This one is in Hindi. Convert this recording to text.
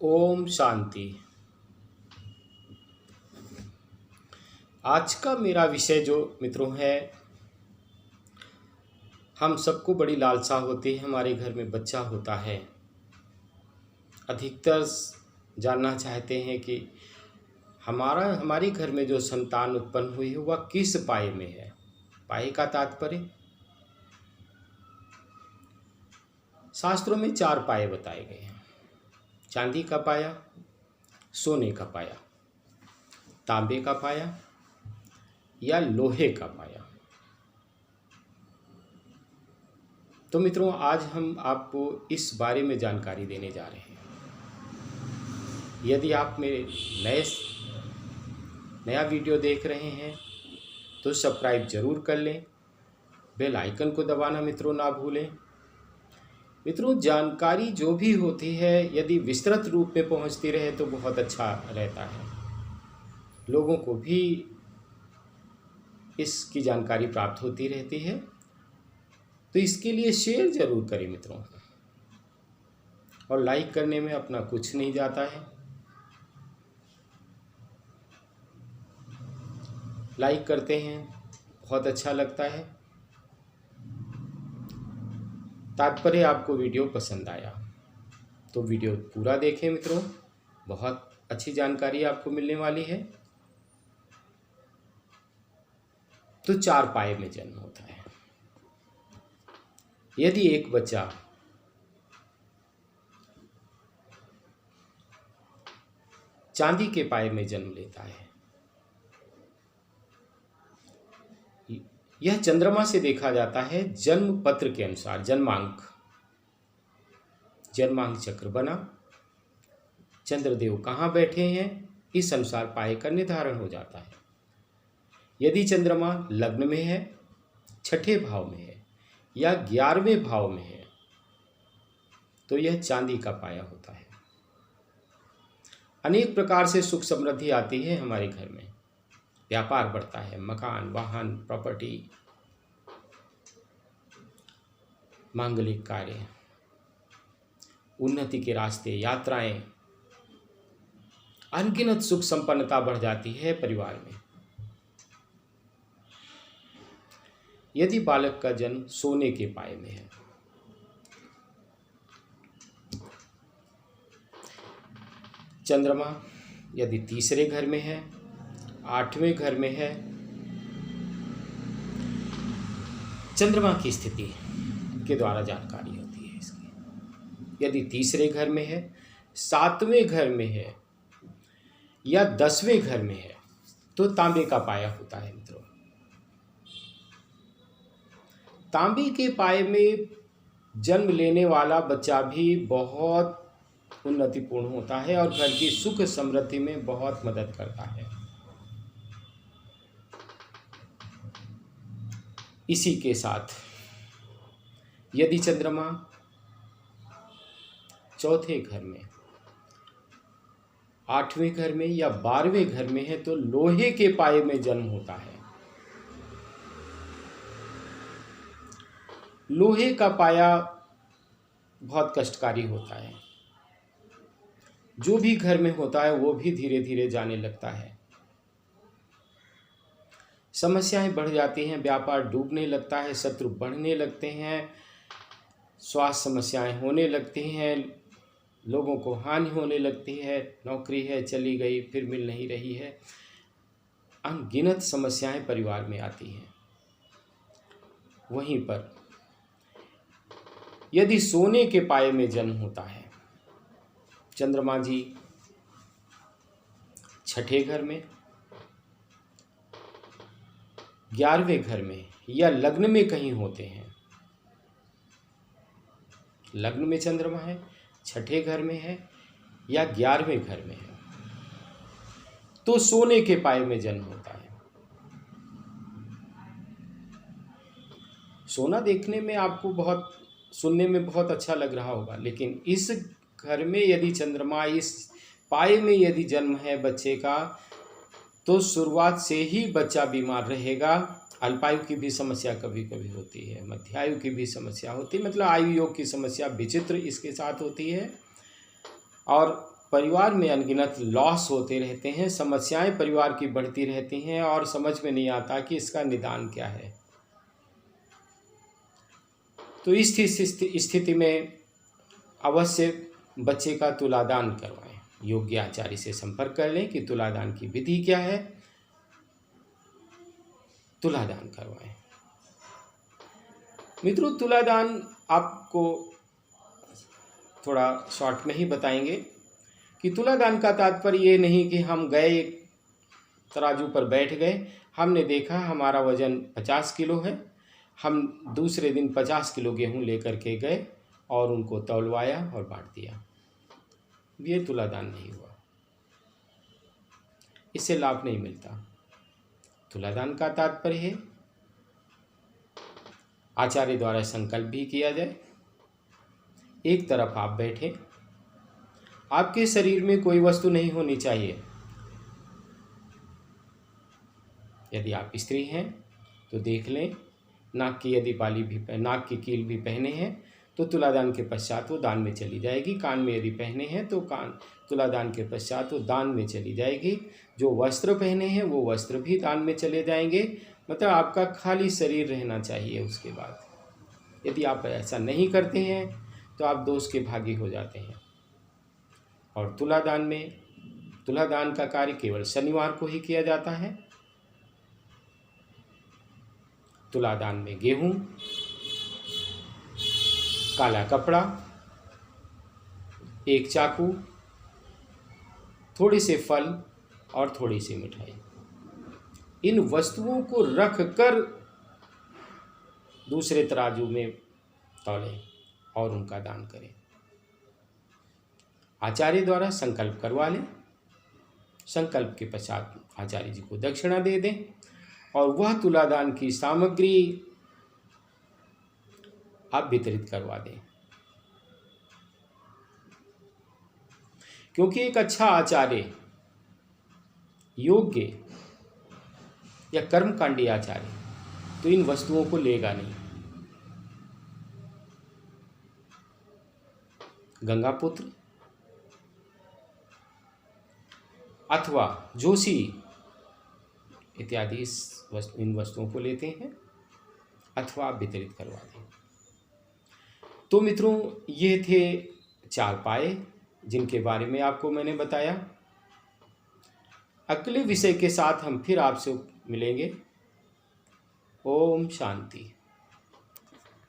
ओम शांति। आज का मेरा विषय जो मित्रों है, हम सबको बड़ी लालसा होती है, हमारे घर में बच्चा होता है। अधिकतर जानना चाहते हैं कि हमारे घर में जो संतान उत्पन्न हुई है वह किस पाए में है। पाए का तात्पर्य शास्त्रों में 4 पाए बताए गए हैं। चांदी का पाया, सोने का पाया, तांबे का पाया या लोहे का पाया। तो मित्रों, आज हम आपको इस बारे में जानकारी देने जा रहे हैं। यदि आप मेरे नया वीडियो देख रहे हैं तो सब्सक्राइब जरूर कर लें, बेल आइकन को दबाना मित्रों ना भूलें। मित्रों, जानकारी जो भी होती है यदि विस्तृत रूप में पहुंचती रहे तो बहुत अच्छा रहता है, लोगों को भी इसकी जानकारी प्राप्त होती रहती है। तो इसके लिए शेयर जरूर करें मित्रों, और लाइक करने में अपना कुछ नहीं जाता है। लाइक करते हैं, बहुत अच्छा लगता है। तात्पर्य आपको वीडियो पसंद आया तो वीडियो पूरा देखें मित्रों, बहुत अच्छी जानकारी आपको मिलने वाली है। तो 4 पाए में जन्म होता है। यदि एक बच्चा चांदी के पाए में जन्म लेता है, यह चंद्रमा से देखा जाता है जन्म पत्र के अनुसार। जन्मांक चक्र बना, चंद्रदेव कहाँ बैठे हैं इस अनुसार पाए का निर्धारण हो जाता है। यदि चंद्रमा लग्न में है, छठे भाव में है या 11वें भाव में है तो यह चांदी का पाया होता है। अनेक प्रकार से सुख समृद्धि आती है हमारे घर में, व्यापार बढ़ता है, मकान, वाहन, प्रॉपर्टी, मांगलिक कार्य, उन्नति के रास्ते, यात्राएं, अनगिनत सुख संपन्नता बढ़ जाती है परिवार में। यदि बालक का जन्म सोने के पाए में है, चंद्रमा यदि तीसरे घर में है, 8वें घर में है, चंद्रमा की स्थिति के द्वारा जानकारी होती है इसकी। यदि तीसरे घर में है, 7वें घर में है या 10वें घर में है तो तांबे का पाया होता है मित्रों। तांबे के पाए में जन्म लेने वाला बच्चा भी बहुत उन्नतिपूर्ण होता है और घर की सुख समृद्धि में बहुत मदद करता है। इसी के साथ यदि चंद्रमा चौथे घर में, 8वें घर में या 12वें घर में है तो लोहे के पाए में जन्म होता है। लोहे का पाया बहुत कष्टकारी होता है। जो भी घर में होता है वो भी धीरे धीरे जाने लगता है, समस्याएं बढ़ जाती हैं, व्यापार डूबने लगता है, शत्रु बढ़ने लगते हैं, स्वास्थ्य समस्याएं होने लगती हैं, लोगों को हानि होने लगती है, नौकरी है चली गई फिर मिल नहीं रही है, अनगिनत समस्याएं परिवार में आती हैं। वहीं पर यदि सोने के पाए में जन्म होता है, चंद्रमा जी छठे घर में, 11वें घर में या लग्न में कहीं होते हैं, लग्न में चंद्रमा है, छठे घर में है या 11वें घर में है तो सोने के पाए में जन्म होता है। सोना देखने में आपको बहुत, सुनने में बहुत अच्छा लग रहा होगा, लेकिन इस घर में यदि चंद्रमा इस पाए में यदि जन्म है बच्चे का तो शुरुआत से ही बच्चा बीमार रहेगा। अल्पायु की भी समस्या कभी कभी होती है, मध्यायु की भी समस्या होती है, मतलब आयु योग की समस्या विचित्र इसके साथ होती है। और परिवार में अनगिनत लॉस होते रहते हैं, समस्याएं परिवार की बढ़ती रहती हैं और समझ में नहीं आता कि इसका निदान क्या है। तो इस स्थिति में अवश्य बच्चे का तुलादान करवाएं। योग्य आचार्य से संपर्क कर लें कि तुलादान की विधि क्या है, तुलादान करवाएं। मित्रों, तुलादान आपको थोड़ा शॉर्ट में ही बताएंगे कि तुलादान का तात्पर्य ये नहीं कि हम गए तराजू पर बैठ गए, हमने देखा हमारा वजन 50 किलो है, हम दूसरे दिन 50 किलो गेहूं लेकर के गए और उनको तौलवाया और बांट दिया। ये तुलादान नहीं हुआ, इससे लाभ नहीं मिलता। तुलादान का तात्पर्य है आचार्य द्वारा संकल्प भी किया जाए, एक तरफ आप बैठे, आपके शरीर में कोई वस्तु नहीं होनी चाहिए। यदि आप स्त्री हैं तो देख लें, नाक की यदि बाली भी नाक की कील भी पहने हैं तो तुलादान के पश्चात वो दान में चली जाएगी। कान में यदि पहने हैं तो तुलादान के पश्चात वो दान में चली जाएगी। जो वस्त्र पहने हैं वो वस्त्र भी दान में चले जाएंगे। मतलब आपका खाली शरीर रहना चाहिए उसके बाद। यदि आप ऐसा नहीं करते हैं तो आप दोष के भागी हो जाते हैं। और तुलादान का कार्य केवल शनिवार को ही किया जाता है। तुलादान में गेहूं, काला कपड़ा, एक चाकू, थोड़े से फल और थोड़ी सी मिठाई, इन वस्तुओं को रख कर दूसरे तराजू में तौलें और उनका दान करें। आचार्य द्वारा संकल्प करवा लें। संकल्प के पश्चात आचार्य जी को दक्षिणा दे दें और वह तुलादान की सामग्री आप वितरित करवा दें। क्योंकि एक अच्छा आचार्य, योग्य या कर्मकांडी आचार्य तो इन वस्तुओं को लेगा नहीं। गंगापुत्र अथवा जोशी इत्यादि इन वस्तुओं को लेते हैं अथवा आप वितरित करवा दें। तो मित्रों, ये थे 4 पाए जिनके बारे में आपको मैंने बताया। अगले विषय के साथ हम फिर आपसे मिलेंगे। ओम शांति।